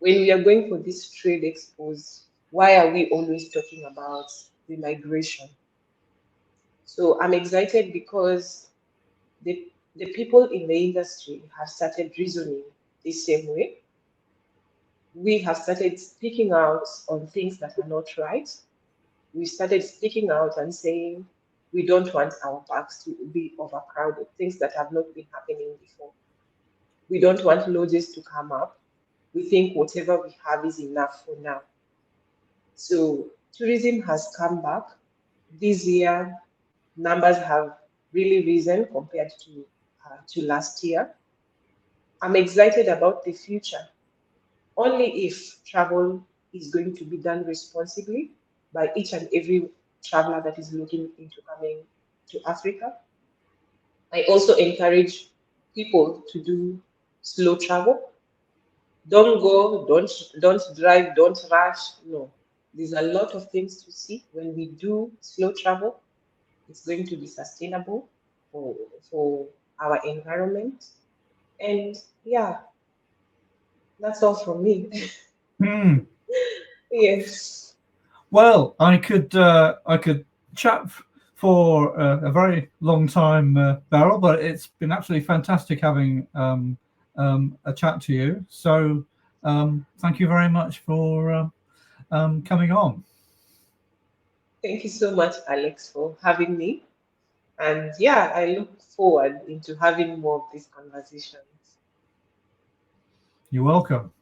when we are going for this trade expos. Why are we always talking about the migration? So I'm excited because the people in the industry have started reasoning the same way. We have started speaking out on things that are not right. We started speaking out and saying we don't want our parks to be overcrowded, things that have not been happening before. We don't want lodges to come up. We think whatever we have is enough for now. So tourism has come back. This year, numbers have really risen compared to last year. I'm excited about the future. Only if travel is going to be done responsibly by each and every traveler that is looking into coming to Africa. I also encourage people to do slow travel. Don't go, don't drive, don't rush. No. There's a lot of things to see. When we do slow travel, it's going to be sustainable for for our environment. And yeah, that's all from me. Hmm. Yes. Well, I could chat for a very long time, Beryl, but it's been absolutely fantastic having a chat to you. So thank you very much for coming on. Thank you so much, Alex, for having me. And yeah, I look forward into having more of these conversations. You're welcome.